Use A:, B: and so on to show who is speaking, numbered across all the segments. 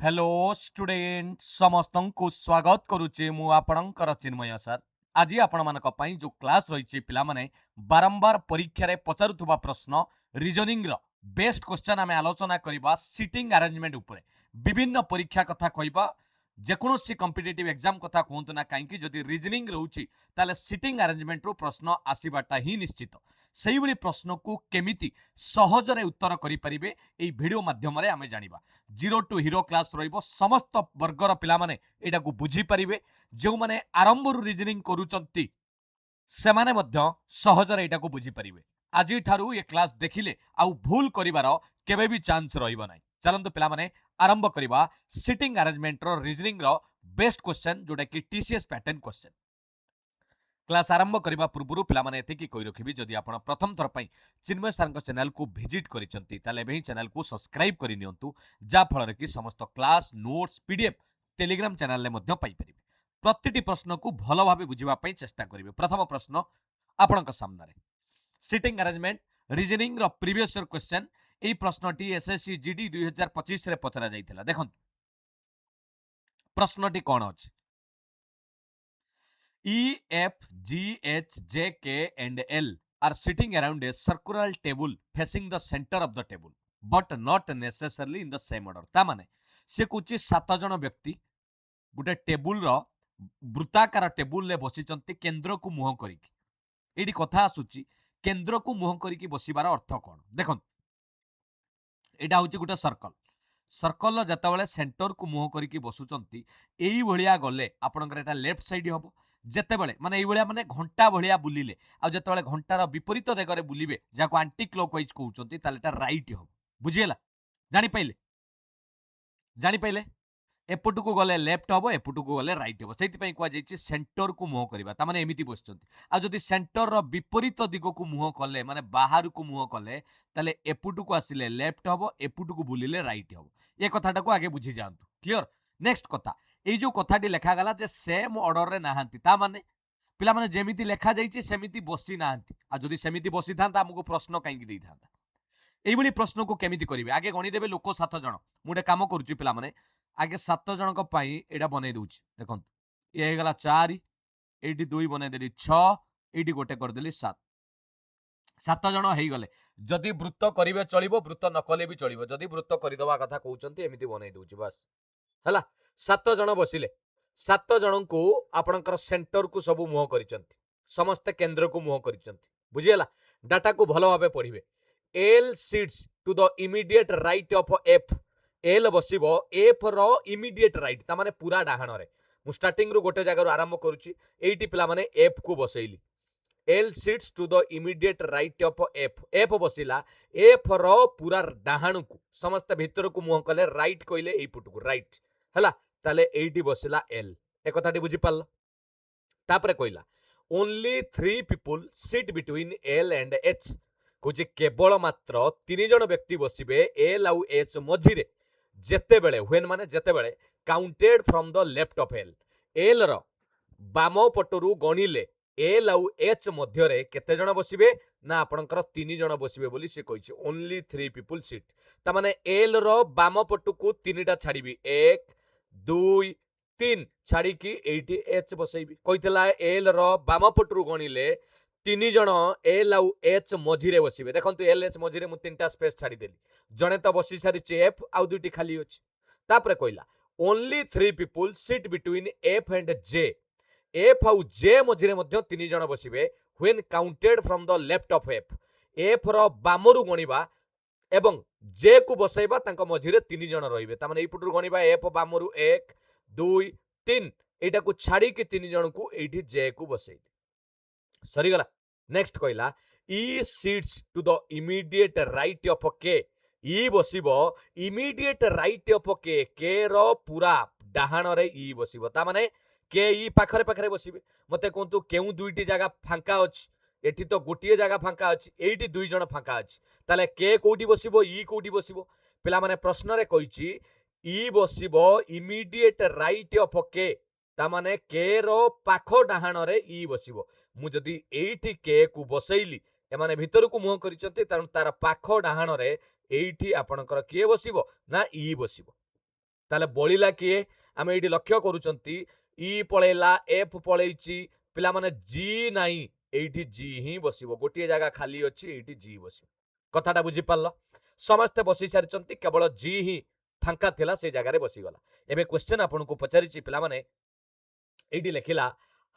A: Hello student समस्त को स्वागत करुचे मु आपणकर चिन्मय सर। आज आपण मानक पई जो क्लास रही पिला माने बारंबार परीक्षा रे पचारुथुबा प्रश्न रीजनिंग रो बेस्ट क्वेश्चन आमे आलोचना करिबा सिटिंग अरेंजमेंट उपरे विभिन्न परीक्षा कथा कहबा जेकोसी कॉम्पिटिटिव एग्जाम कथा कहतु ना कहीं जदि रीजनिंग रोची ताले सिटिंग अरेंजमेंट रो प्रश्न आसीबाटा ही निश्चित से ही प्रश्न को केमिति सहजरे उत्तर करि परिबे एई वीडियो माध्यम रे आमे जानिबा। जीरो टू हीरो क्लास रहिबो समस्त वर्गर पिला माने एटा को बुझी परिबे जो माने आरंभ रु रीजनिंग करूचंती से माने मध्य सहजरे एटा को बुझी परिबे। आज ठारू ये क्लास देखिले आउ भूल करिवार केबे भी चांस रहिबो नै। चलंतु पिला माने आरंभ करिबा सिटिंग अरेंजमेंट रो रीजनिंग रो बेस्ट क्वेश्चन जोटा कि टीसीएस पैटर्न क्वेश्चन। क्लास आरंभ करने पूर्व पे एति कही रखी जदि आप प्रथम थर पर चिन्मय सर चैनल को विजिट करते चैनल को सब्सक्राइब करनी जहाँफल कि समस्त class notes PDF Telegram channel में पाइपर प्रति प्रश्न को भल भाव बुझापी चेष्टा करेंगे। प्रथम प्रश्न आपण सामने sitting arrangement reasoning previous year question यही प्रश्नटी एसएससी जीडी 2025 रे पचरा जाइथिला। देखंतु प्रश्नटी कौन अछि E, F, G, H, J, K and L are sitting around a circular table facing the center of the table but not necessarily in the same order। ता माने से कुछ 7 जन व्यक्ति गोटे टेबुल रो वृत्ताकार टेबुल ले बसिचंती केंद्र को मुह करिकी। एडी कथा आसुची केंद्र को मुह करिकी बसिबार अर्थ कोन देखन एटा होची गोटे सर्कल सर्कल जतबेले सेंटर को मुह करिकी बसुचंती एई भलिया गले आपनकर एटा लेफ्ट साइड हबो जेतेबेले माने एई भलिया माने घंटा भलिया बुलिले आ जेतेबेले घंटार विपरीत दिगरे बुलिबे जाको एंटी क्लॉकवाइज कहउचंती ताले एटा राइट हबो। बुझियला जानि पाइले एपटू को गले लेफ्ट हबो एपटू को गले राइट हबो सेति पई कुआ जाईची सेंटर को मुह करबा ता माने एमिति बसचंती आ जदि सेंटर रो विपरीत दिग को मुह कले माने बाहर को मुह कले ताले एपटू को आसिले लेफ्ट हबो एपटू को बुलिले राइट हबो। ये कथाटा को आगे बुझी जांतु क्लियर। नेक्स्ट कथा ए जो कथाटी लेखा गला जे सेम ऑर्डर रे नाहंती ता माने पिला माने जेमिति लेखा जाईची सेमिति बसी नाहंती आ जदि सेमिति बसी थांता हमको प्रश्न काई देई थांता। एई भली प्रश्न को केमिति करिवे आगे गणी देबे लोक 7 जण मुडे काम करूची पिला माने आगे 7 जन पाई एटा बनै दउछि देखंतु ये हे गला 4 एटी 2 बनै देली 6 एटी गोटे कर देली 7 7 जन हेई गले जदि वृत्त करिवे चलिबो वृत्त न कले भी चलिबो जदि वृत्त करिदवा कथा कहउचंती एमिति बनै दउछि बस हला 7 जन बसिले 7 जन को आपनकर सेंटर को सब मुह करिचंती समस्त केंद्र को मुह करिचंती बुझियला। डाटा को भलो भाबे पढिबे L sits to the immediate right of F L बसिबो एफ रो इमीडिएट राइट ता माने पूरा डाहाण रे मु स्टार्टिंग रु गोटे जगह आरंभ करूची एटी पिला माने एफ को बसैली L sits to the immediate right of F F बसिला एफ रो पूरा डाहाण को समस्त भीतर को मुह कले राइट कइले एई पुट को राइट हला ताले एटी बसिला एल ए कथाटी बुझी पाल तापरे कइला only 3 people sit between L and H कुछ केवल मात्र 3 जन व्यक्ति बसिबे एल आउ एच मझिरे जेतेबेले व्हेन माने जेतेबेले counted from the left of L रो बाम पटरु गणिले एल आउ एच मध्य रे केते जन बसिबे ना आपनकर 3 जन बसिबे बोली से कहिछि ओनली 3 पीपल सिट ता माने एल रो बाम पटु को 3टा छाड़ीबी 1 2 3 छाड़ी की एटी एच बसैबी कहितला एल रो बाम पटरु गणिले 3 जन एल आउ एच मझिरे बसिबे देखंतु एल एच मझिरे मु 3टा स्पेस छाड़ी देली जने तो बसी सारी एफ आउ दुटी खाली अछि तापरे कहिला only 3 people sit between F and J F आउ जे मझिरे मध्य 3 जन बसिबे when counted from the left of F F रो बामरु गणिबा एवं जे को बसाइबा तांको मझिरे 3 जन रहिबे ता माने एपुटरु गणिबा एफ बामरु 1 2 3 एटा को छाड़ी के 3 जन को एठी जे को बसै सरीगला। नेक्स्ट कहला E sits to the immediate right of K E बसिबो इमीडिएट राइट ऑफ के रो पूरा डाहाण रे ई बसिबो ता माने के ई पाखरे पाखरे बसिबे मते कोंतु केउ दुईटी जगह फांका अछि एठी तो गोटिए जगह फांका अछि एठी दुई जण फांका अछि ताले के कोठी बसिबो ई कोठी बसिबो पिला माने प्रश्न रे कहिछि ई बसिबो इमीडिएट राइट ऑफ के ता माने के रो पाखो डाहाण रे ई बसिबो मु जदी एठी के को बसैली एमाने भितर को मुह करिसंते तार पाखो डाहाण रे एठी आपनकर के बसिबो ना ई बसिबो ताले बळिला किए आमे एठी लक्ष्य करूचंती ई पळेला एफ पळेइची पिला माने जी नाही एठी जी ही बसिबो गोटिए जागा खाली अछि एठी जी बसिबो कथाटा बुझी पारलो समस्त बसी सारिचंती केवल जी ही फांका थिला से जगार बसीगला एबे क्वेश्चन आपन को पचारिची पिला माने एठी लेखिला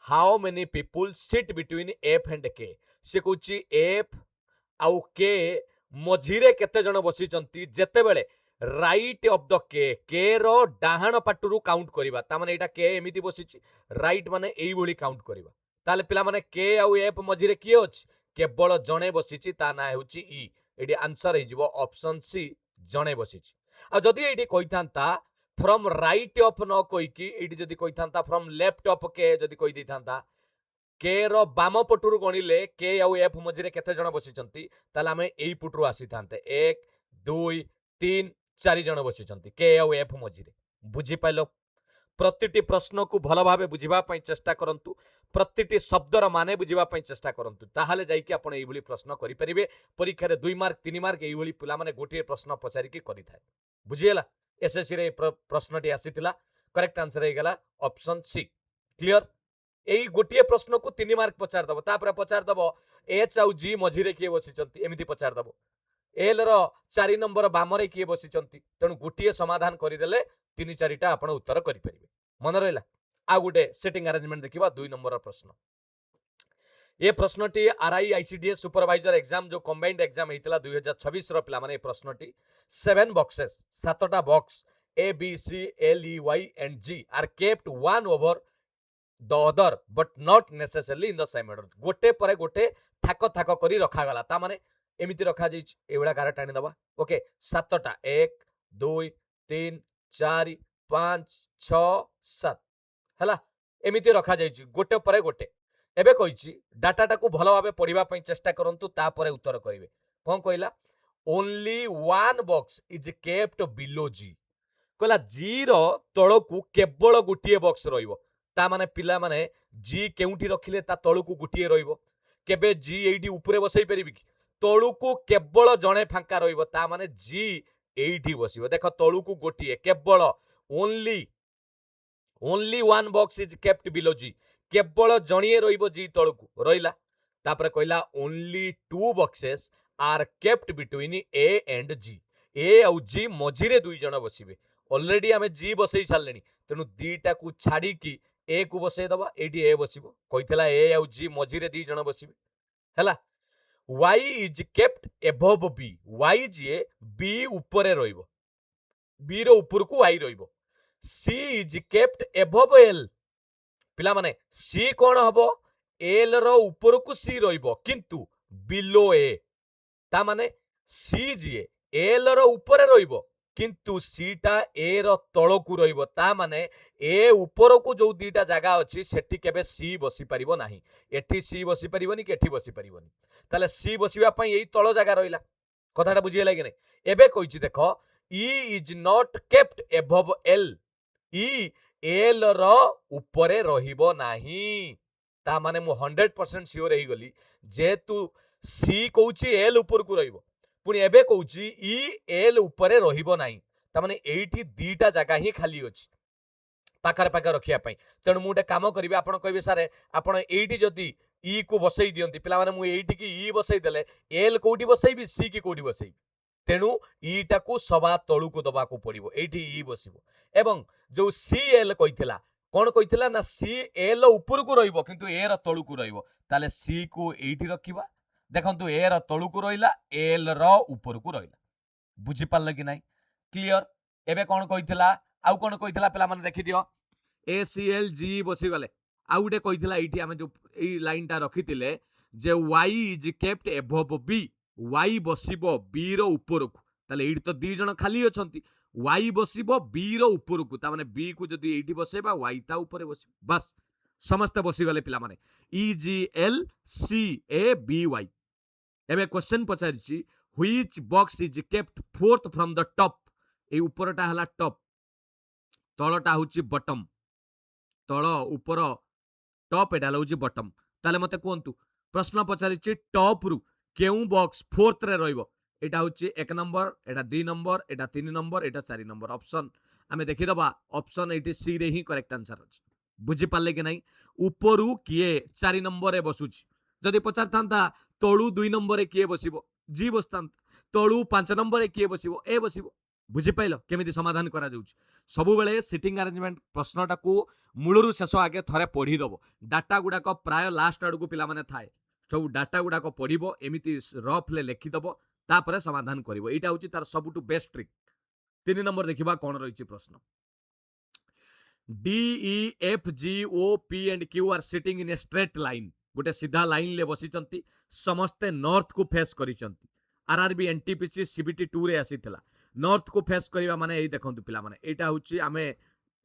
A: how many people sit between F and K से कहूची एफ आउ के मझिरे केते जण बसिचंती जेतेबेले राइट ऑफ द के रो डाहाण पाटुरु काउंट करिबा ता माने एटा के एमिति बसिची राइट माने एई भली काउंट करिबा ताले पिला माने के आउ एफ मझिरे किए अछि केवल जणे बसिची ता ना हेउची ई एडी आंसर हे जिवो ऑप्शन सी जणे बसिची आ जदी एडी कहिथांता फ्रॉम राइट ऑफ न कहिकी एडी जदी कहिथांता फ्रॉम लेफ्ट ऑफ के जदी कहि दैथांता के रो बाम पटुरु गणिले के आउ एफ मझिरे केते जण बसिचंती ताले आमे एई पुटरु आसी थांते 1 2 3 4 जण बसिचंती के आउ एफ मझिरे बुझी पाइलो प्रतिटी प्रश्न को भल भाबे बुझिबा पई चेष्टा करंतु प्रतिटी शब्दर माने बुझिबा पई चेष्टा करंतु ताहाले जाई कि आपण एई भली प्रश्न करि परिबे परीक्षा रे 2 मार्क 3 मार्क एई भली पिला माने गोटे प्रश्न पचारि कि करि थाए बुझिएला एसएससी रे प्रश्नटी आसीतिला करेक्ट आंसर हे गेला ऑप्शन सी क्लियर एई गोटे प्रश्न को 3 मार्क पचार दबो तापर पचार दबो एच आउ जी मझिरे किए बसिचंती एमिति पचार दबो एल रो 4 नंबर बामरे किए बसिचंती तेणु गोटे समाधान करिदेले 3 4टा आपण उत्तर करि परिबे मन रहला आ गोटे सेटिंग अरेंजमेंट देखिबा 2 नंबर प्रश्न ये प्रश्नटी आरआई आईसीडीएस सुपरवाइजर एग्जाम जो कंबाइंड एग्जाम हेतिला 2026 रो पिला माने प्रश्नटी 7 बॉक्सेस 7टा box A B C L E Y and G are kept one over the other but not necessarily in the same order गोटे परे गोटे थाक थाक करी रखा गला ता माने एमिति रखा जाई एवडा गार टाणी दबा ओके 7टा 1 2 3 4 5 6 7 हला एमिति रखा जाई गोटे परे गोटे एबे कहिची डाटाटा को भलो भाबे पढिबा पई चेष्टा करंतु ता परे उत्तर करिवे कोन कहला only one box is kept below G कहला जी रो तळकू केवल गुटिए बॉक्स रहिबो ता माने पिला माने जी केउठी रखिले ता तळकू गुटिए रहिबो केबे जी एइडी ऊपरे बसई परिबि कि तळकू केवल जणे फांका रहिबो ता माने जी एइडी बसिबो देखो तळकू गुटिए केवल only one box is kept below G केवल जणिए रहिबो जी तळकू रहिला तापर कहला only two boxes are kept between A and G A आउ जी मझिरे दुई जण बसिबे ऑलरेडी आमे जी बसई सारलेनी तेनु दीटा को छाड़ी की ए को बसई दबा एडी ए बसिबो कहितला ए आउ जी मझिरे दी जण बसिबे हला y is kept above b y जी b ऊपरे रहिबो b रो ऊपर को y रहिबो c is kept above l पिला माने c कोन हबो l रो ऊपर को c रहिबो किंतु बिलो a ता माने c जी l रो ऊपरे रहिबो किंतु सीटा ए रो तळकू रहिबो ता माने ए ऊपर को जो दीटा जागा अछि सेठी केबे सी बसी परिबो नाही एठी सी बसी परिबोनी कि एठी बसी परिबोनी ताले सी बसिबा पई एई तळ जागा रहिला कथाटा बुझिए लागे नै एबे कहिछि देखो E is not kept above L E L रो ऊपरे रहिबो नाही ता माने मु 100% श्योर हेई गली जेतु सी कहूछि एल ऊपर को रहिबो पुणी एबे कहूछि ई एल ऊपरे रहिबो नाही ता माने एइठी दीटा जागा ही खाली अछि पाखर पाखर रखिया पई तेणु मु काम करिबे आपण कहबे सारे आपण एइठी जदी ई को बसई दियंती पिला माने मु एइठी की ई बसई देले एल कोठी बसईबी सी की कोठी बसईबी तेणु ईटा को सभा तळु को दबा को पड़िबो एइठी ई बसिबो एवं जो सी एल कहितला कोन कहितला ना सी एल ऊपर को रहिबो किंतु ए र तळु को रहिबो ताले सी को एइठी रखिबा देखंतु ए र तळु को रहिला एल र ऊपर को रहिला बुझी पारल कि नाही क्लियर एबे कोन कहितला आउ कोन कहितला पिला माने देखि दियो ए सी एल जी बसी गले आउ गुटे कहितला एइठी आमे जो एई लाइनटा रखितिले जे y is kept above b y बसिबो b रो ऊपर को ताले एइठी तो दी जण खाली अछंती y बसिबो b रो ऊपर को ता माने b को जदी एइठी बसेबा y ता ऊपर बसिबो बस समस्त बसी गले पिला माने e g l c a b y एबे क्वेश्चन पचारिछि which box is kept fourth from the top ए ऊपरटा हला टॉप तळटा होछि बॉटम तळ ऊपर टॉप एटा होछि बॉटम ताले मते कोंतु प्रश्न पचारिछि टॉप रु केउ बॉक्स फोर्थ रे रहइबो एटा होछि 1 नंबर एटा 2 नंबर एटा 3 नंबर एटा 4 नंबर ऑप्शन आमे देखिदबा ऑप्शन एटी सी रे ही करेक्ट आंसर अछि बुझी पाले कि नहीं उपरु किए 4 नंबर रे बसुछि जदि पचार थांता तळु 2 नंबर रे किए बसिबो जी बसतांत तळु 5 नंबर रे किए बसिबो ए बसिबो बुझी पाइलो केमिति समाधान करा जाउछि सबु बेले सिटिंग अरेंजमेंट प्रश्नटा को मूलरु शेष आगे थरे पढ़ी दबो डाटा गुडाक प्राय लास्ट आडकू पिला माने थाए सब डाटा गुडाक पढ़िबो एमिति रफले लेखि दबो तापरे समाधान करिवो एटा होछि तार सबुटु बेस्ट ट्रिक 3 नंबर देखिबा कोन रहिछि प्रश्न DEFGO P and Q are sitting in a straight line गोटे सीधा लाइन ले बसिचंती समस्ते नॉर्थ को फेस करिचंती आरआरबी एनटीपीसी सीबीटी 2 रे आसीथिला नॉर्थ को फेस करिवा माने एई देखंतु पिला माने एटा होची आमे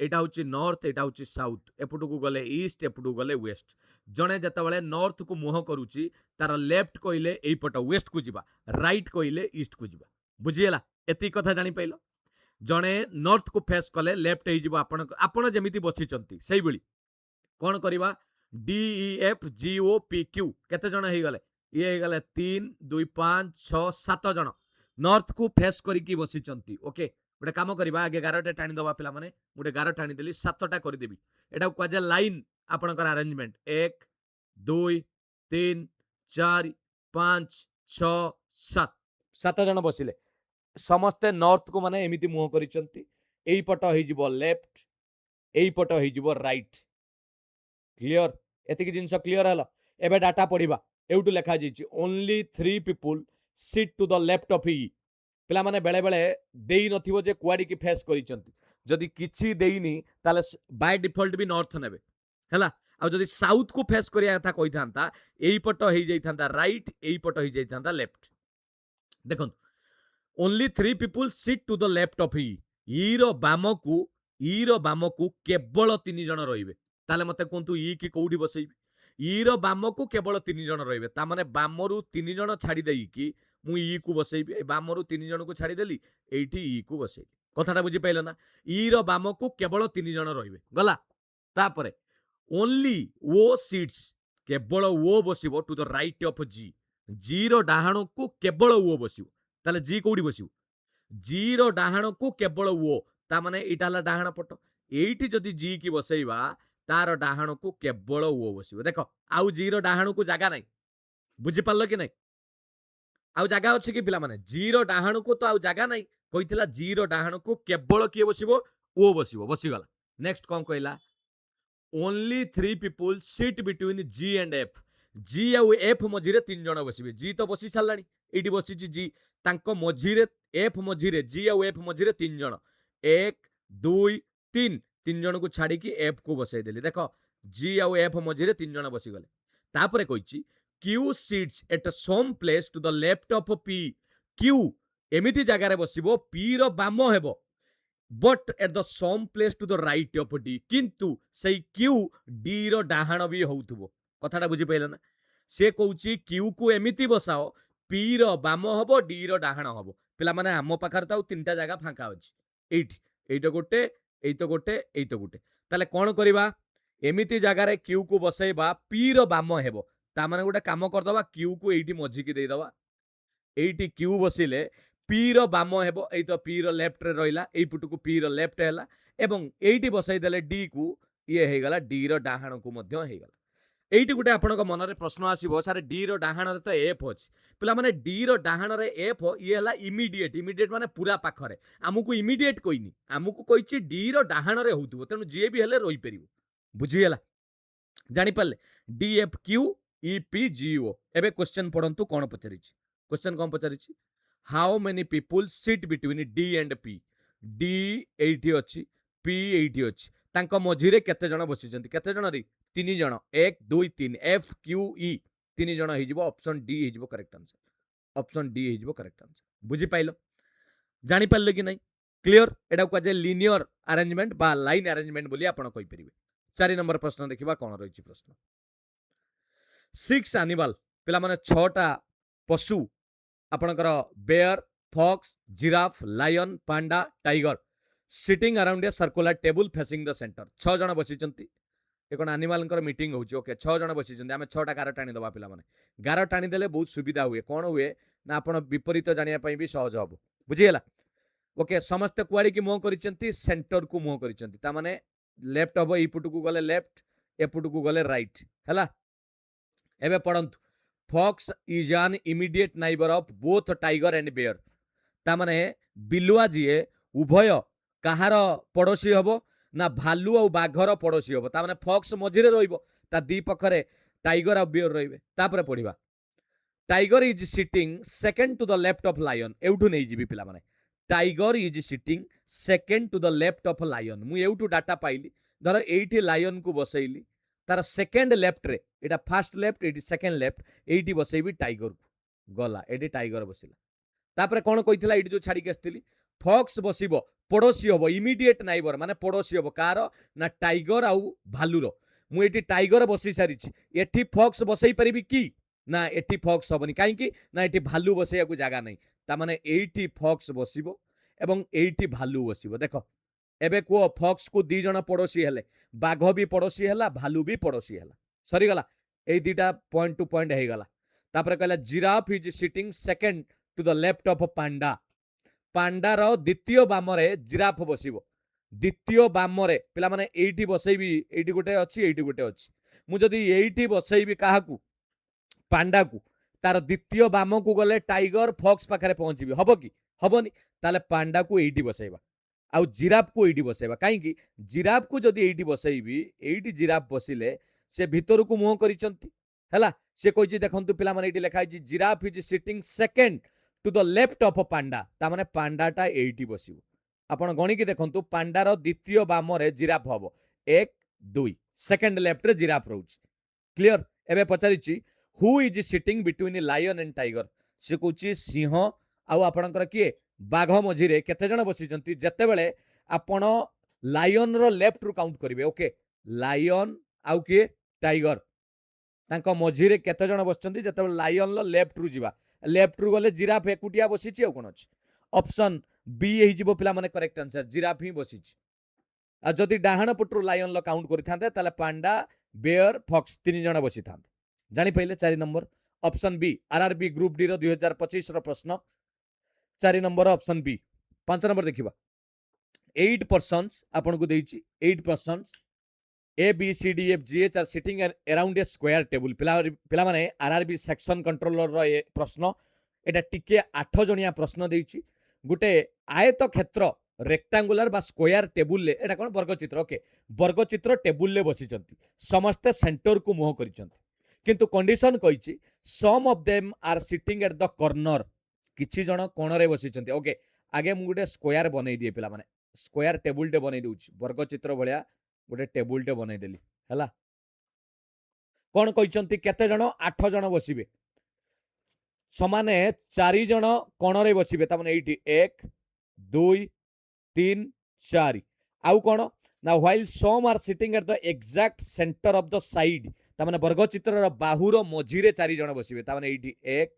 A: एटा होची नॉर्थ एटा होची साउथ एपुटु को गले ईस्ट एपुटु गले वेस्ट जणे जतबेले नॉर्थ को मुह करूची तार लेफ्ट कइले एई पट वेस्ट को जिबा राइट कइले ईस्ट को जिबा बुझियला एती कथा जानि पाइलो जणे नॉर्थ को फेस कले लेफ्ट आपण जेमिति बसिचंती सही बेली कौन करिबा DEFGOPQ केते जण हे गले ये हे गले 3 2 5 6 7 जण नॉर्थ को फेस करिकी बसिचंती ओके गोटे काम करिबा आगे 11 टे टाणी दबा पिला माने गोटे 11 टाणी देली 7 टा करि देबी एटा क्वाजे लाइन आपनकर अरेंजमेंट 1 2 3 4 5 6 7 7 जण बसिले समस्ते नॉर्थ को माने एमिति मुह करिचंती एई पट हे जिवो लेफ्ट एई पट हे जिवो राइट क्लियर एतिकी जिंस क्लियर हला एबे डाटा पढ़िबा एउटु लेखा जिछि only 3 people sit to the left of E पिला माने बेले बेले देई नथिबो जे कुआडी की फेस करिचंती जदि किछि देइनी ताले बाय डिफॉल्ट भी नॉर्थ नेबे हला आ जदि साउथ को फेस करिया था कहि थांता एई पट हे जाई थांता राइट एई पट हे जाई थांता लेफ्ट देखन only 3 people sit to the left of E रो बामकू केवल 3 जण रहिबे ताले मते कोंतु ई की कोउडी बसैबी ई रो बामकू केवल 3 जण रहिबे ता माने बामरु 3 जण छाडी देई की मु ई को बसैबी ए बामरु 3 जण को छाडी देली एठी ई को बसैली कथाटा बुझी पाइलो ना ई रो बामकू केवल 3 जण रहिबे गला तापरे ओनली ओ सीट्स केवल ओ बसिबो टू द राइट ऑफ जी रो डाहाणो को केवल ओ बसिबो ताले जी कोउडी बसिबो जी रो डाहाण को केवल ओ ता माने एटा हला डाहाण पट एठी जदि जी की बसैबा तार डाहाण को केवल ओ बसिबो देखो आउ जी रो डाहाण को जागा नाही बुझी पारलो कि नाही आउ जागा अछि कि पिला माने जी रो डाहाण को तो आउ जागा नाही कहितला जी रो डाहाण को केवल किए बसिबो ओ बसिबो बसिगला नेक्स्ट कोन कहला only 3 people sit between G and F G आउ एफ मझिरे 3 जण बसिबे जी तो बसी सारलानी एठी बसिची जी तांको मझिरे एफ मझिरे जी आउ एफ मझिरे 3 जण 1 2 3 3 जण को छाडी की एफ को बसै देली देखो जी आउ एफ मझिरे 3 जण बसी गले तापरे कहिची Q sits at some place to the left of P Q एमिति जगह रे बसिबो पी रो बाम हेबो but at the some place to the right of D किंतु सही क्यू डी रो डाहाण भी होउथबो कथाटा बुझी पाइलो ना से कहूची क्यू को एमिति बसाओ पी रो बाम हबो डी रो डाहाण हबो पिला माने आमो पाखर ताउ तीनटा जागा फांका अछि एठी एइतो गोटे एइतो गोटे एइतो गोटे ताले कोन करबा एमिति जागा रे क्यू को बसैबा पी रो बाम हेबो ता माने गोटे काम कर दबा क्यू को एइठी मझी की देई दबा एइठी क्यू बसिले पी रो बाम हेबो एइ तो पी रो लेफ्ट रे रहिला एइ पुटु को पी रो लेफ्ट हैला एवं एइठी बसै देले डी को ये हे गला डी रो डाहाण को मध्य हे गला एइठी गुटे आपनक मन रे प्रश्न आसीबो सारे डी रो डाहाण रे तो एफ अछि पिला माने डी रो डाहाण रे एफ ये हला इमीडिएट माने पूरा पाखरे आमुको इमीडिएट कोइनी आमुको कहिछि डी रो डाहाण रे होउतबो तेनु जे भी हेले रोइ परिबो बुझी गेला जानि पाले D F Q E P G O एबे क्वेश्चन पढंतु कोन पचारिछि क्वेश्चन कोन पचारिछि how many people sit between D and P D एइठी अछि पी एइठी अछि तांको मझिरे केते जण बसिचंती केते जण रे 3 जण 1 2 3 एफ क्यू ई 3 जण हे जिवो ऑप्शन डी हे जिवो करेक्ट आंसर ऑप्शन डी हे जिवो करेक्ट आंसर बुझी पाइलो जानि पारले कि नै क्लियर एडा को जे लिनियर अरेंजमेंट बा लाइन अरेंजमेंट बोली आपण कहि परिबे 4 नंबर प्रश्न देखिबा कोन रहिछि प्रश्न 6 एनिमल पिला माने 6 टा पशु आपणकर bear fox giraffe lion panda tiger sitting around a circular table facing the center 6 जण बसिचंती ए कोन एनिमल मीटिंग होउची ओके 6 जण बसिचंती आमे 6 टा गार टाणी दबा पिला माने गार टाणी देले बहुत सुविधा हुए कोन हुए ना आपण विपरीत जानिया पई भी सहज हबो बुझी गेला ओके समस्त कुआड़ी की मुह करिसेंती सेंटर को मुह करिसेंती ता माने लेफ्ट हबो ई पुट को गले लेफ्ट ए पुट को गले राइट हैला एबे पढंतु fox is an immediate neighbour of both tiger and bear ता माने बिलुआ जीए उभय कहार पड़ोशी हबो ना भालू और बाघर पड़ोशी हबो ता माने फॉक्स मझिरे रहिबो ता दी पखरे टाइगर और बेयर रहिबे तापरे पढिबा tiger is sitting second to the left of lion एउठु नै जिबी पिला माने tiger is sitting second to the left of lion मु एउठु डाटा पाइली धर एइठी लायन को बसैली तार सेकेंड लेफ्ट रे एटा फर्स्ट लेफ्ट एटी सेकेंड लेफ्ट एइठी बसैबी टाइगर को गला एटी टाइगर बसिला तापरे कोन कहितला एटी जो छाडी के आस्तिली फॉक्स बसिबो पड़ोसी हबो इमीडिएट नाइबर माने पड़ोसी हबो कार ना टाइगर आउ भालुर मु एटी टाइगर बसै सारिछि एठी फॉक्स बसै परिबी की ना एटी फॉक्स हबनी काहे कि ना एटी भालू बसैया को जागा नै ता माने एइठी फॉक्स बसिबो एवं एइठी भालू बसिबो देखो एबे को फॉक्स को दी जण पड़ोसी हेले बाघ भी पड़ोसी हला भालू भी पड़ोसी हला सरी गला ए दीटा पॉइंट टू पॉइंट हे गला तापर कहला giraffe is sitting second to the left of panda पांडार द्वितीय बामरे जिराफ बसिबो द्वितीय बामरे पिला माने एइठी बसैबी एइठी गोटे अछि एइठी गोटे अछि मु जदी एइठी बसैबी काहाकू पांडा को तार द्वितीय बाम को गले टाइगर फॉक्स पाखरे पहुंचबी हबो कि हबनी ताले पांडा को एइठी बसैबा आउ जिराफ को एइठी बसैबा काहे कि जिराफ को जदी एइठी बसैबी एइठी जिराफ बसिले से भितर को मुह करिसंती हैला से कहिछि देखंतु पिला माने एइठी लेखा आइछि giraffe is sitting second to the left of panda ता माने पांडाटा एइठी बसिबो आपण गणी कि देखंतु पांडार द्वितीय बाम रे जिराफ हबो 1 2 सेकंड लेफ्ट रे जिराफ रहउछि क्लियर एबे पचारिछि who is sitting between lion and tiger से कौची सिंह आउ आपणकर किए बाघ मझिरे केते जण बसिचंती जेते बेले आपण लायन रो लेफ्ट रु काउंट करिवे ओके लायन आउ किए टाइगर तांको मझिरे केते जण बसचंती जेते बेले लायन लो लेफ्ट रु जिबा लेफ्ट रु गले जिराफ एकुटिया बसिची आ कोन अछि ऑप्शन बी हे जिवो पिला माने करेक्ट आंसर जिराफ ही बसिची आ जदि डाहाण पटरु लायन लो काउंट करिथांते ताले पांडा बेयर फॉक्स तीन जण बसिथांते जानी पाइले 4 number option B RRB group D रो 2025 रो प्रश्न 4 नंबर ऑप्शन बी 5 नंबर देखिबा 8 पर्सन्स आपन को देइची 8 persons A B C D F G H are sitting around a square table पिला माने आरआरबी सेक्शन कंट्रोलर रो ए प्रश्न एटा टिके 8 जणिया प्रश्न देइची गुटे आयत क्षेत्र रेक्टांगुलर बा स्क्वायर टेबुल ले एटा कोन वर्गचित्र ओके वर्गचित्र टेबुल ले बसिचंती समस्त सेंटर को मुह करिचंती किंतु कंडीशन कहिछि some of them are sitting at the corner किछि जण कोणरे बसिचंती ओके आगे मु गुटे स्क्वायर बनै दिए पिला माने स्क्वायर टेबुल टे बनै दउछि वर्गचित्र भलिया गुटे टेबुल टे बनै देली हला कोन कहिचंती केते जण 8 जण बसिबे समाने 4 जण कोणरे बसिबे ता माने एठी 1 2 3 4 आउ कोन ना while some are sitting at the exact center of the side ता माने वर्गचित्र बाहुर मझिरे 4 जण बसिबे ता माने एठी 1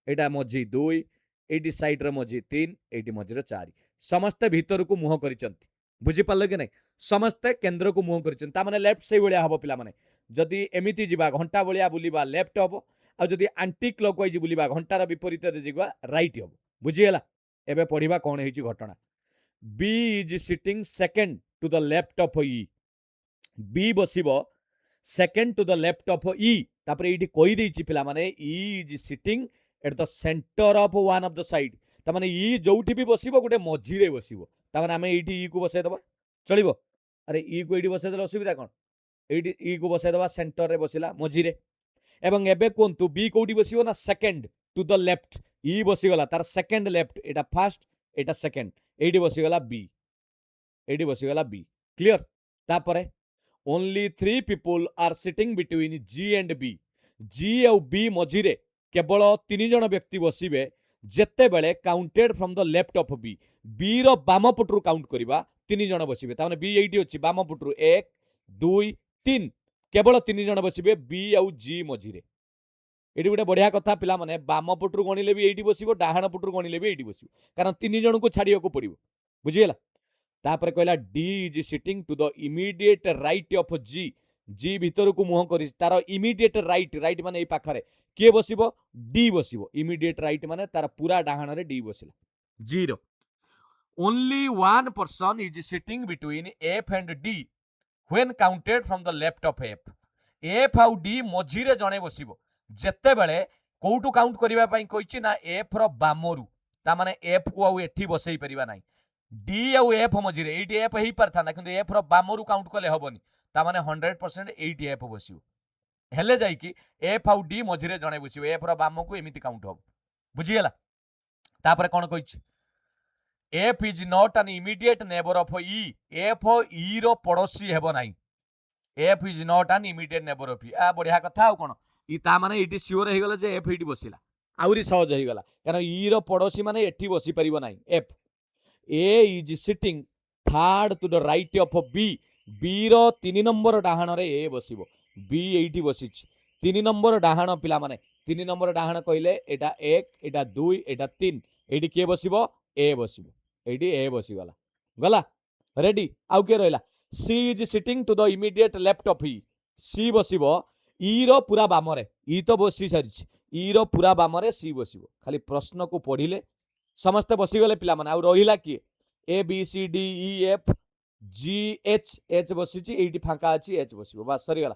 A: एटा मझी 2 एठी साइड रे मझी 3 एठी मझिरे 4 समस्त भीतर को मुह करिसंती बुझी पालो कि नै समस्त केंद्र को मुह करिसंती ता माने लेफ्ट से बलिया हबो पिला माने जदी एमिति जिबा घंटा बलिया बुलिबा लेफ्ट हबो आ जदी एंटी क्लॉकवाइज बुलिबा घंटार विपरीत रे जिबा राइट हबो बुझी गेला एबे पढिबा कोन हेची घटना B is sitting second to the left of E B बसिबो second to the left of E तापर एठी कहि देछि पिला माने E is sitting at the centre of one of the side ता माने ई जोउठी भी बसिबो गुटे मझिरे बसिबो ता माने हमें एठी ई को बसाय दबा चलिबो अरे ई को एठी बसाय देला असुविधा कोन एठी ई को बसाय दबा सेंटर रे बसिला मझिरे एवं एबे कोनतु बी कोठी बसिबो ना second to the left E बसि गला तार सेकंड लेफ्ट एटा फर्स्ट एटा सेकंड एठी बसि गला बी क्लियर तापरे only 3 people are sitting between G and B G और बी मझिरे केवल 3 जण व्यक्ति बसिबे जेते बेले counted from the left of B B रो बाम पटरु काउंट करिबा 3 जण बसिबे ता माने बी एठी अछि बाम पटरु 1 2 3 केवल 3 जण बसिबे बी और जी मझिरे एठी गोटे बढ़िया कथा पिला माने बाम पटरु गणिले भी एठी बसिबो डाहाण पटरु गणिले भी एठी बसिबो कारण 3 जण को छाडिया को पड़िबो बुझी गेला तापर कहला D is sitting to the immediate right of G G भीतर को मुह करि तार इमीडिएट राइट राइट माने ए पाखरे के बसिबो डी बसिबो इमीडिएट राइट माने तार पूरा डाहाण रे डी बसिला zero only one person is sitting between F and D when counted from the left of F. F ଆଉ D ମଝିରେ ଜଣେ ବସିବ ଯେତେବେଳେ କୋଉଠୁ କାଉଣ୍ଟ କରିବା ପାଇଁ କହିଛି ନା F ର ବାମରୁ ତା ମାନେ F କୁ ଆଉ ଏଠି ବସେଇପାରିବା ନାହିଁ D ଆଉ F ମଝିରେ ଏଇଠି F ହେଇ ପାରିଥାନ୍ତା କିନ୍ତୁ F ର ବାମରୁ କାଉଣ୍ଟ କଲେ ହବନି ତା ମାନେ 100% ଏଇଠି F ବସିବ ହେଲେ ଯାଇକି F ଆଉ D ମଝିରେ ଜଣେ ବସିବ F ର ବାମକୁ ଏମିତି କାଉଣ୍ଟ ହବ ବୁଝିଗଲା ତାପରେ କ'ଣ କହିଛି F is not an immediate neighbor of E. F E रो पड़ोसी हेबो नाही F is not an immediate neighbor of E. आ बढ़िया कथा आउ कोन ई ता माने इटी सियोर हे गेला जे F इटी बसिला आउरी सहज हे गेला कारण E रो पड़ोसी माने एठी बसी परिबो नाही F A is sitting third to the right of B. B रो 3 नंबर डाहाण रे A बसिबो B एठी बसिछ 3 नंबर डाहाण पिला माने 3 नंबर डाहाण कहिले एटा 1 एटा 2 एटा 3 एठी के बसिबो A बसिबो एठी A बसी गला रेडी आउ के रहला C is sitting to the immediate left of E. C बसिबो E रो पूरा बामरे E तो बसी सारिछ E रो पूरा बामरे C बसिबो खाली प्रश्न को पढिले समस्त बसी गले पिला माने आउ रहिला की A B C D E F G H H बसिछि एठी फांका अछि H बसिबो बस सरी गला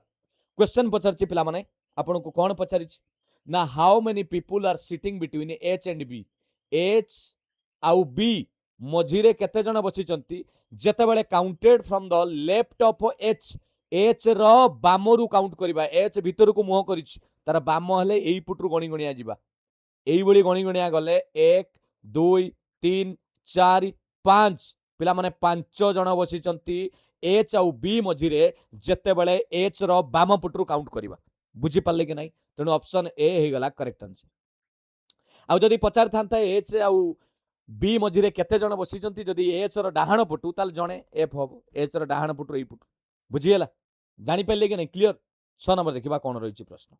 A: क्वेश्चन पचारछि पिला माने आपन को कोन पचारिछि ना how many people are sitting between H and B H आउ B मझिरे केते जण बसिचंती जेतेबेले counted from the left of H H रो बामरु काउंट करिबा H भितर को मुह करिछि तार बाम हेले एई पुटरु गणी गणिया जिबा एई बळी गणी गणिया गले 1 2 3 4 5 पिला माने 5 जण बसिचंती H आउ B मझिरे जेतेबेले H रो बाम पुटरु काउंट करिबा बुझी पाले कि नाही तेनु ऑप्शन ए हे गला करेक्ट आंसर आउ जदि पचार थांता H आउ B मझिरे केते जण बसिचंती जदि H रो डाहाण पटु ताल जणे F हबो H रो डाहाण पटु एई पटु बुझियला जानि पाले कि नाही क्लियर 6 नंबर देखिबा कोन रहिछि प्रश्न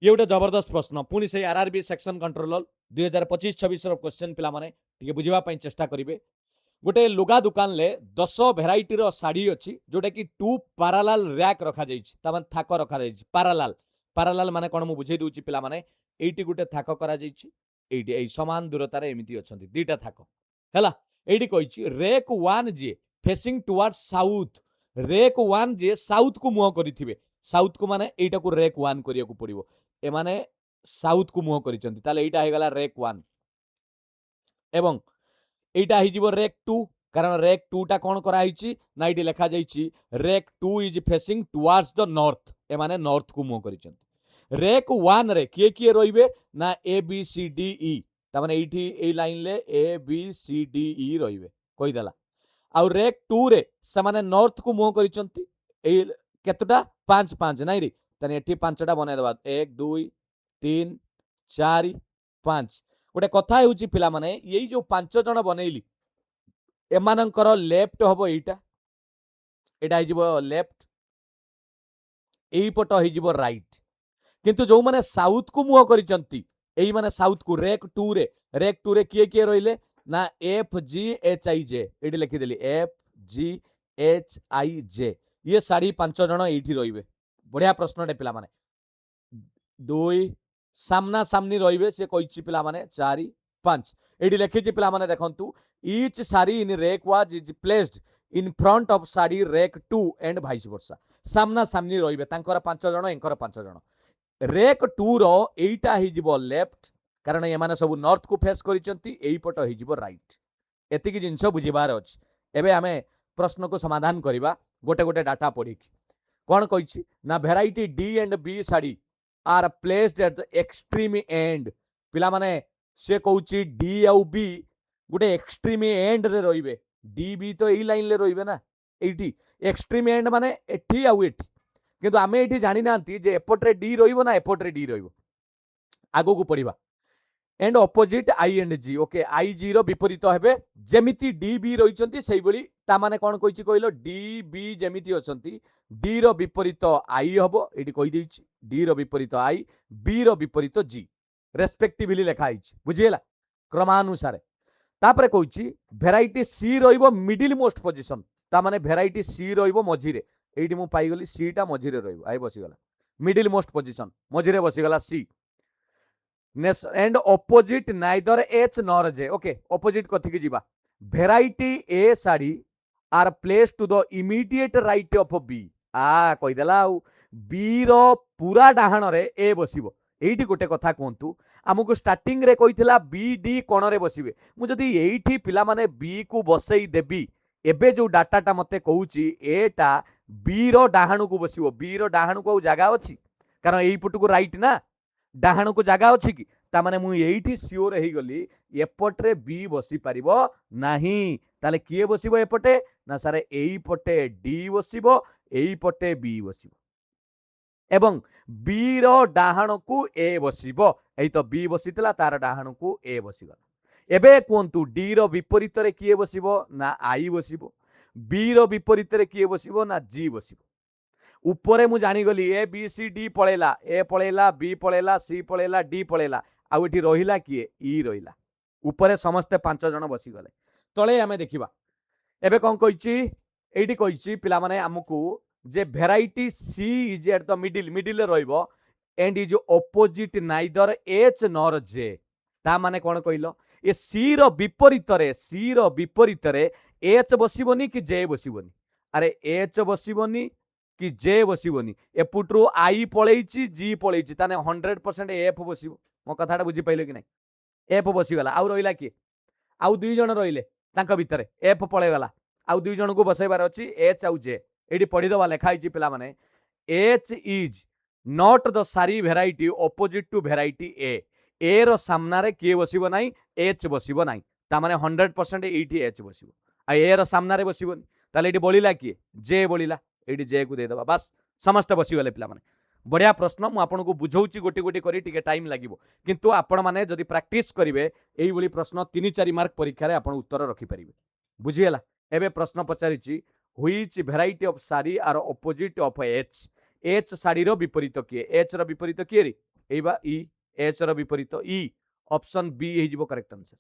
A: ये गोटे जबरदस्त प्रश्न पुणी से आरआरबी सेक्शन कंट्रोलर 2025-26 रो क्वेश्चन पिला माने टिके बुझिबा पई चेष्टा करिवे गोटे लुगा दुकान ले 10 भेराइटी रो साड़ी अछि जोटा कि 2 पैरेलल रैक रखा जाइछि ता माने थाक रखा जाइछि पैरेलल माने कोन मु बुझै दोछि पिला माने एइटी गोटे थाक करा जाइछि एइटी एई समान दूरता रे एमिति अछंती दीटा थाक हैला एइटी कहिछि रेक 1 जे फेसिंग टुवर्ड्स साउथ रेक 1 जे साउथ को मुह करिथिबे साउथ को माने एइटा को रेक 1 करिया को पड़िबो ए माने साउथ को मुह करिसंती ताले एइटा हे गला रेक 1 एवं एइटा हि जिवो रेक 2 कारण रेक 2 टा कोन करा हिची ना एइटी लेखा जाइछि रेक 2 is facing towards the north ए माने नॉर्थ को मुह करिसंती रेक 1 रे किए रहिबे ना ए बी सी डी ई ता माने एइठी एई लाइन ले ए बी सी डी ई रहिबे कहि देला आउ रेक 2 रे से माने नॉर्थ को मुह करिसंती एई केतटा 5 5 नाइ रे तने एठी 5टा बने दबा 1 2 3 4 5 गोटे कथा हेउची पिला माने एई जो 5 जण बनेइली एमानंकर लेफ्ट हबो एइटा एटा हि जिवो लेफ्ट एई पट हि जिवो राइट किंतु जो माने साउथ को मुह करिसंती एई माने साउथ को रेक 2 रे किए रहिले ना F G H I J eighty लिखि देली एफ जी एच आई जे ये साड़ी 5 जण एठी रहिबे बढ़िया प्रश्न टे पिला माने 2 सामना सामनी रहिबे से कहिछि पिला माने 4 5 एठी लिखिछि पिला माने देखंतु each sari in rack was is placed in front of sari rack 2 and vice versa सामना सामनी रहिबे तांकर 5 जण एंकर 5 जण रेक 2 रो एइटा हि जिवो लेफ्ट कारण ये माने सब नॉर्थ को फेस करिसंती एई पट हि जिवो राइट एतिकी जिंस बुझिबार अछि एबे हमें प्रश्न को समाधान करिबा गोटे गोटे डाटा पढ़ी कौन कही ना variety D and B sari are placed at the extreme end पिला माने से कहूची डी आउ बी गोटे एक्सट्रीम एंड रे रहिबे डी बी तो एई लाइन ले रहिबे ना एठी एक्सट्रीम एंड माने एठी आउ एठी किंतु आमे एठी जानि नांती जे एपटरे डी रहिबो ना एपटरे डी रहिबो आगो को पढ़िबा and opposite I and G okay I G रो विपरीत हेबे जेमिति डी बी रहिचंती सेई बळी ता माने कोन कहिछि कहिलो डी बी जेमिति अछंती डी रो विपरीत आई हबो एठी कहि देछि डी रो विपरीत आई बी रो विपरीत जी रेस्पेक्टिवली लेखा आइछि बुझियला क्रमानुसार तापरे कहिछि भेराइटी सी रहिबो मिडिल मोस्ट पोजीशन ता माने भेराइटी सी रहिबो मझिरे एठी मु पाई गली सी टा मझिरे रहिबो आइ बसी गला मिडिल मोस्ट पोजीशन मझिरे बसी गला C and opposite neither H nor J okay opposite कथि की जीवा variety A sari are place to the immediate right of B कहीदेला बी रो पूरा डाहाण रे ए बसिबो एइठी गोटे कथा कहतु आमको स्टार्टिंग रे कहिथिला बी डी कोण रे बसिबे मु जदी एइठी पिला माने बी को बसई देबी एबे जो डाटाटा मते कहूची एटा बी रो डाहाण को बसिबो बी रो डाहाण को जगह अछि कारण एई पटु को राइट ना डाहाण को जगह अछि कि ता माने मु एइठी सियोर हेई गली एपटरे बी बसी पारिबो नाही ताले किए बसिबो एपटे ना सारे एई पटे डी बसिबो एई पटे बी बसिबो एवं बी रो डाहाण को ए बसिबो एई तो बी बसितला तार डाहाण को ए बसिगला एबे कोंतु डी रो विपरीत रे किए बसिबो ना आई बसिबो बी रो विपरीत रे किए बसिबो ना जी बसिबो उपरे मु जानीगली ए बी सी डी पळेला ए पळेला बी पळेला सी पळेला डी पळेला आउ एठी रहिला किए ई रहिला उपरे समस्ते 5 जण बसी गले तळे आमे देखिबा एबे कोन कहिची एठी कहिची पिला माने हमकु जे variety C is at the middle रे रहइबो and is opposite neither H nor J ता माने कोन कहिलो ए सी रो विपरीत रे एच बसिबोनी कि जे बसिबोनी अरे एच बसिबोनी कि जे बसिबोनी एपुट्रु आई पळेइची जी पळेइची ताने 100% एफ बसिबो मो कथाटा बुझी पाइलो कि नाही एफ बसिगला आउ रहिला कि आउ दुई जण रहिले तांक भितरे एफ पळेगला आउ दुई जण को बसाइबार अछि एच आउ जे एडी पढी दवा लेखा आइची पिला माने एच इज नॉट द सारी भेराइटी ऑपोजिट टू भेराइटी ए रो सामना रे के बसिबो नाही एच बसिबो नाही ता माने 100% एठी एच बसिबो आ ए रो सामना रे बसिबोनी ताले एडी बोलिला कि जे बोलिला एडी जे को दे दबा बस समस्त बसी गले पिला माने बढ़िया प्रश्न मु आपन को बुझौची गोटी गोटी करी टिके टाइम लागिवो किंतु आपण माने जदी प्रैक्टिस करिवे एई बोली प्रश्न 3-4 मार्क परीक्षा रे आपण उत्तर रखि परिबे बुझियला एबे प्रश्न पचारिची which variety of sari are opposite of H sari रो विपरीत किए एच रो विपरीत किए रे एबा ई एच रो विपरीत ई ऑप्शन बी हे जिवो करेक्ट आंसर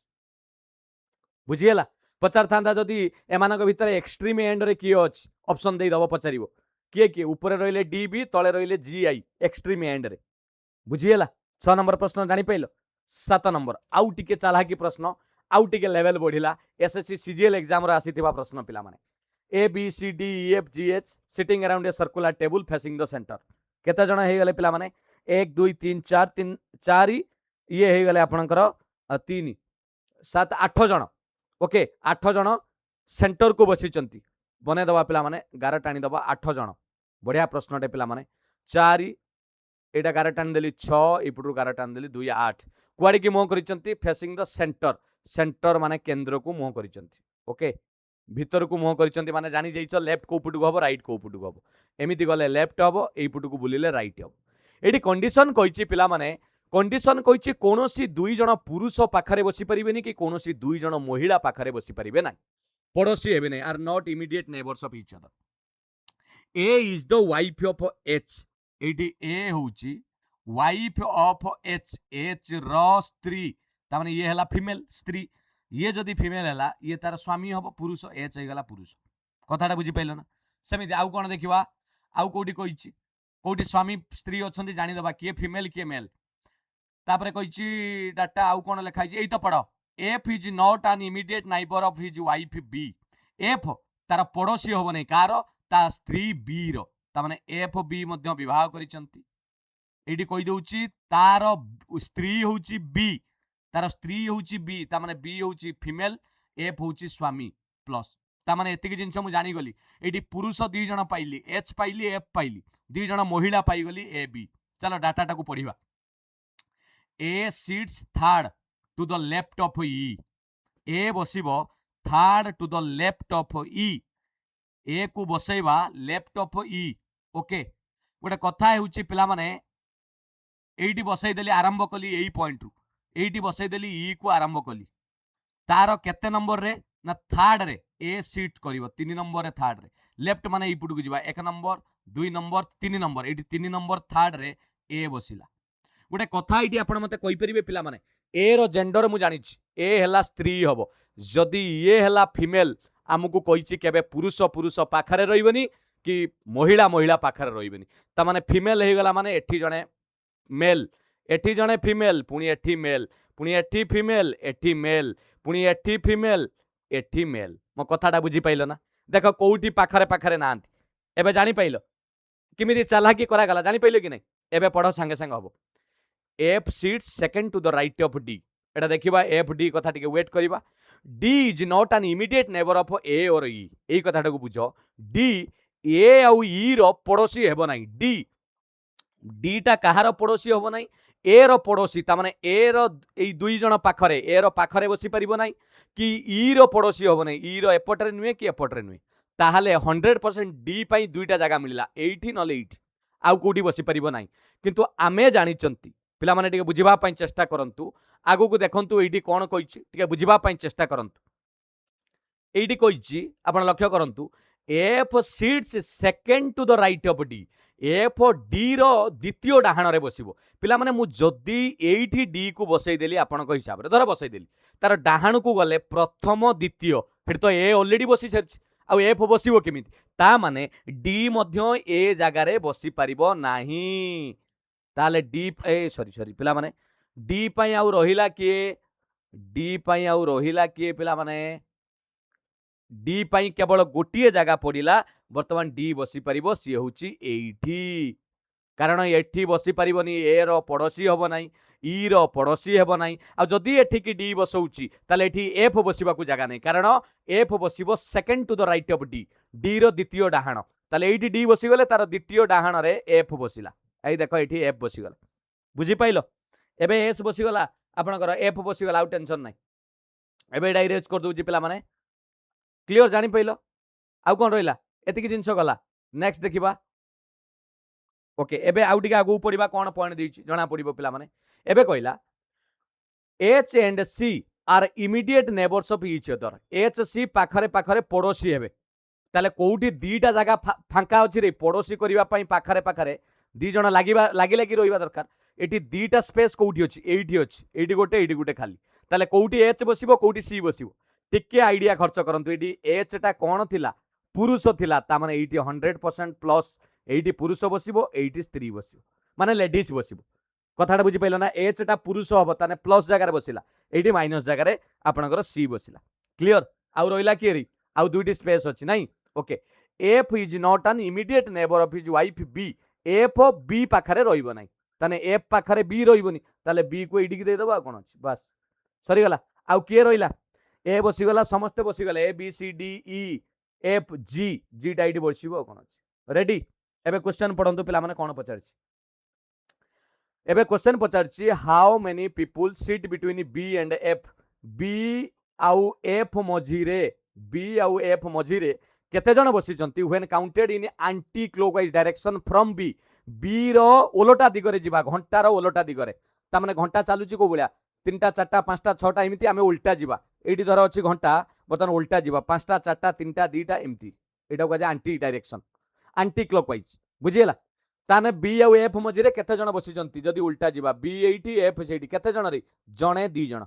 A: बुझियला पचार थांदा जदी एमानक भितर एक्सट्रीम एंड रे किए अछि ऑप्शन दे दबो पचारिबो किए किए ऊपर रहिले डी बी तळे रहिले जी आई एक्सट्रीम एंड रे बुझियला 6 नंबर प्रश्न जानि पैलो 7 नंबर आउ टिके चालाकी प्रश्न आउ टिके लेवल बढ़िला एसएससी सीजीएल एग्जाम रे आसीथिबा प्रश्न पिला माने A B C D E F G H sitting around a circular table facing the center केते जण हे गले पिला माने 1 2 3 4 3 4 ये हे गले आपनकर 3 7 8 जण ओके 8 जण सेंटर को बसिचंती बने दबा पिला माने गार टाणी दबा 8 जण बढ़िया प्रश्नटे पिला माने 4 एटा गार टाणी देली 6 इपुरु गार टाणी देली 2 8 कुआडी की मुह करिचंती फेसिंग द सेंटर माने केंद्र को मुह करिचंती ओके भीतर को मुह करिचंती माने जानि जैछ लेफ्ट को पुटु हबो राइट को पुटु हबो एमिति गले लेफ्ट हबो एई पुटु को बुलिले राइट हबो एडी कंडीशन कहिची पिला माने कंडीशन कहिची कोनोसी दुई जण पुरुष पाखरे बसी परिबेनी कि कोनोसी दुई जण महिला पाखरे बसी परिबे नाही पड़ोसी हेबे नाही are not immediate neighbours of each other A is the wife of H एडी ए होची वाइफ ऑफ एच रो स्त्री ता माने ये हला फीमेल स्त्री ये जदि फीमेल हला ये तार स्वामी हबो पुरुष एच हे गला पुरुष कथाटा बुझी पाइलो ना सेमिति आउ कोन देखिबा आउ कोडी कहिची कोडी स्वामी स्त्री अछंती जानि दबा किए फीमेल किए मेल तापरे कहिची डाटा आउ कोन लिखाई छी एई तो पढो F is not an immediate neighbour of his wife B F तार पड़ोसी होबो नै कार ता स्त्री बी रो ता माने एफ बी मध्य विवाह करिसंती एडी कहि दउची तार स्त्री होउची बी तार स्त्री होउची बी ता माने बी होउची फीमेल एफ होउची स्वामी प्लस ता माने एतिक जिंस मु जानि गली एडी पुरुष दुई जण पाइली एच पाइली एफ पाइली दुई जण महिला पाइ गली ए बी चलो डाटा टाकू पढिबा A sits third to the left of E A बसिबो third to the left of E A को बसैबा लेफ्ट ऑफ ई ओके गोटे कथा हेउची पिला माने एइटी बसै देली आरंभ कली एई पॉइंट रु एइटी बसै देली ई को आरंभ कली तार केते नंबर रे ना थर्ड रे ए सीट करिवो 3 नंबर रे थर्ड रे लेफ्ट माने ई पुटु को जिबा 1 number 2 number 3 number eighty 3 number third रे ए बसिला गोटे कथा एइटी आपण मते कहि परिबे पिला माने ए रो जेंडर मु जानि छी ए हला स्त्री हबो जदी ए हला फीमेल आमको कहिची केबे पुरुष पुरुष पाखरे रहिबनी कि महिला महिला पाखरे रहिबनी ता माने फीमेल हे गला माने एठी जणे मेल एठी जणे फीमेल पुणी एठी मेल पुणी एठी फीमेल एठी मेल पुणी एठी फीमेल एठी मेल मो कथाटा बुझी पाइल ना देख कोउठी पाखरे पाखरे नांती एबे जानि पाइल किमिति चालाकी करागला जानि पाइल कि नहीं एबे पढ़ सांगे सांगे हबो F sits second to the right of D एटा देखिबा एफ डी कथा टिके वेट करिबा D is not an immediate neighbour of A or E एई कथाटा को बुझो डी ए आउ ई रो पड़ोसी हेबो नाही डी डीटा कहार पड़ोसी हम ना ए रो पड़ोसी ताने ए रो दुई जन पाखरे ए रो पाखरे बसी पारिबो नाही कि ई रो पड़ोसी हम ना ई रो एपटरे नुहे कि एपटरे नुहे ताहले 100% डी पाई दुईटा जगह मिलला एठी नले एठी आउ कोठी बसी पारिबो नाही किंतु आमे जानिचंती पिला माने टिके बुझिबा पई चेष्टा करंतु आगु को देखंतु एठी कोन कहिछि टिके बुझिबा पई चेष्टा करंतु एठी कहिछि आपण लक्ष्य करंतु F sits second to the right of D F D रो द्वितीय डाहाण रे बसिबो पिला माने मु जदी एठी डी को बसई देली आपन को हिसाब रे धर बसई देली तार डाहाण को गले प्रथम द्वितीय फिर तो ए ऑलरेडी बसी छरछि आ एफ बसिबो केमिति ता माने डी मध्य ए जगह रे बसी परिबो नाही ताले डी ए सॉरी सॉरी पिला माने डी पई आउ रहिला किए डी पई आउ रहिला किए पिला माने डी पई केवल गोटे जगह पड़िला बर्तमान डी बसी पारिबो सी होची एठी कारण एठी बसी पारिबोनी ए रो पड़ोसी हबो नाही ई रो पड़ोसी हेबो नाही आ जदी एठी की डी बसौची ताले एठी एफ बसिबा को जगह नाही कारण एफ बसिबो second to the right of D D रो द्वितीय डाहाण ताले एठी डी बसी गले तार द्वितीय डाहाण रे एफ बसिला एई देखो एठी एफ बसी गला बुझी पाइलो एबे एस बसी गला आपनकर एफ बसी गला आउ टेंशन नाही एबे एडा इरेज कर दोजी पिला माने क्लियर जानि पाइलो आउ कोन रहिला एतिकी जिंस गला नेक्स्ट देखिबा ओके एबे आउ टिके आगु पड़िबा कोन पॉइंट देछि जणा पड़िबो पिला माने एबे कहला H and C are immediate neighbours of each other H C पाखरे पाखरे पड़ोसी हेबे ताले कोउठी दीटा जगह फांका अछि रे पड़ोसी करिबा पई पाखरे पाखरे दी जण लागिबा लागी लागी रहिबा दरकार एटी दीटा स्पेस कोउठी अछि एटी गोटे खाली ताले कोउठी एच बसिबो कोउठी सी बसिबो टिके आइडिया खर्च करंतु एटी एच टा कोन थिला पुरुष थिला ता माने एटी 100% प्लस एटी पुरुष बसिबो एटी स्त्री बसिबो माने लेडीज बसिबो कथाटा बुझी पाइल ना एच टा पुरुष हबो ताने प्लस जगह रे बसिला एटी माइनस जगह रे आपनकर सी बसिला क्लियर आउ रहिला केरी आउ दुईटी स्पेस अछि नाही okay F is not an immediate neighbour of his wife B F B पाखरे रहिबो नाही ताने एफ पाखरे बी रहिबोनी ताले बी को एडी की दे दबा कोन अछि बस सरी गला आउ के रहिला ए बसी गला समस्त बसी गला A B C D E F G G डाइडी बसिबो कोन अछि रेडी एबे क्वेश्चन पढंतु पिला माने कोन पचारछि एबे क्वेश्चन पचारछि how many people sit between B and F B आउ एफ मझिरे बी आउ एफ मझिरे केते जण बसिचंती when counted in anti clockwise direction from B B रो ओलोटा दिगरे जिबा घंटा रो ओलोटा दिगरे ता माने घंटा चालुची को बलिया 3टा 4टा 5टा 6टा एमिति आमे उल्टा जिबा एडी धर अछि घंटा बतन उल्टा जिबा 5टा 4टा 3टा 2टा एमिति एटा को एंटी डायरेक्शन एंटी क्लॉकवाइज बुझियला ताने बी आउ एफ मझिरे केते जण बसिचंती जदी उल्टा जिबा बी एठी एफ सेठी केते जण रे जणे दी जण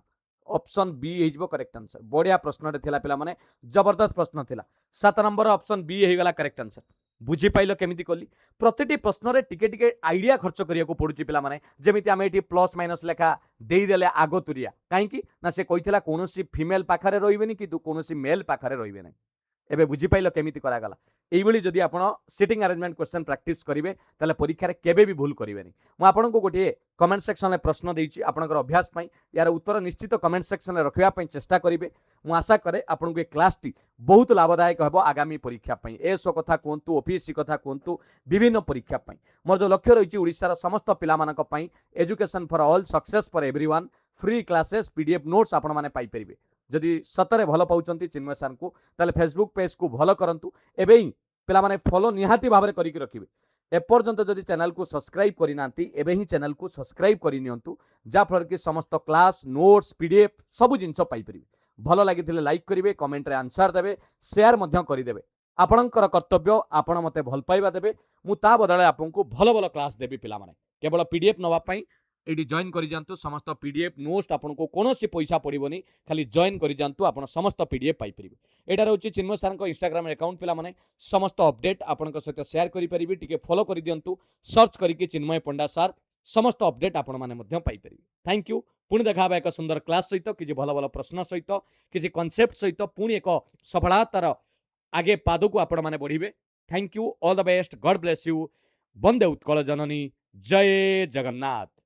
A: ऑप्शन बी हेजिबो करेक्ट आंसर बढ़िया प्रश्न रे थिला पिला माने जबरदस्त प्रश्न थिला 7 नंबर ऑप्शन बी हे गला करेक्ट आंसर बुझी पाइलो केमिति कोली प्रतिटी प्रश्न रे टिके टिके आइडिया खर्च करिया को पडुची पिला माने जेमिति आमे एठी प्लस माइनस लेखा देई देले आगो तुरिया काहे कि ना से कहितला कोनोसी फीमेल पाखरे रहिबेनी कि कोनोसी मेल पाखरे रहिबे नै एबे बुझी पाइलो केमिति करा गला एई भली जदी आपण सिटिंग अरेंजमेंट क्वेश्चन प्रैक्टिस करिवे ताले परीक्षा रे केबे भी भूल करिवेनी मु आपण को गोटे कमेंट सेक्शन में प्रश्न देइची आपनकर अभ्यास पई यार उत्तर निश्चित कमेंट सेक्शन में रखिया पई चेष्टा करिवे मु आशा करे आपण को ए क्लास टी बहुत लाभदायक हबो आगामी परीक्षा पई एसो कथा कोंतु ओपीएससी कथा कोंतु विभिन्न परीक्षा पई मोर जो लक्ष्य रहिची ओडिसा रा समस्त पिला मानक पई education for all success for everyone free classes PDF notes आपण माने पाई परिबे जदि सतरे भल पाउचंती चिन्मय सर को ताले फेसबुक पेज को भल करंतु एबे ही पिला माने फॉलो निहाती भाबरे करी के रखिबे एपर्यंत जदि चैनल को सब्सक्राइब करि नांती एबे ही चैनल को सब्सक्राइब करि नियंतु जा फल कि समस्त क्लास नोट्स पीडीएफ सब जिंस पाई परिबे भल लागिथिले लाइक करिवे कमेंट रे आंसर देबे शेयर मध्य करि देबे आपणकर कर्तव्य आपण मते भल पाइबा देबे मु ता बदले आपनकु भल भल क्लास देबी पिला माने केवल पीडीएफ नवा पई एडी जॉइन करि जानतु समस्त पीडीएफ नोट्स आपनको कोनोसी पैसा पड़िबोनी खाली जॉइन करि जानतु आपण समस्त पीडीएफ पाई परिबे एटा रहउची चिन्मय सर को इंस्टाग्राम अकाउंट पिला माने समस्त अपडेट आपनको सहित शेयर करि परिबे टिके फॉलो करि दियंतु सर्च करिके चिन्मय पंडा सर समस्त अपडेट आपण माने मध्य पाई परिबे। Thank you. पुणी देखा एक सुंदर क्लास सहित किसी भल भल प्रश्न सहित किसी कॉन्सेप्ट सहित पुणी एक सफलतार आगे पाद को आपण माने बढ़िबे। Thank you. All the best. God bless you. वंदे उत्कल जननी। जय जगन्नाथ।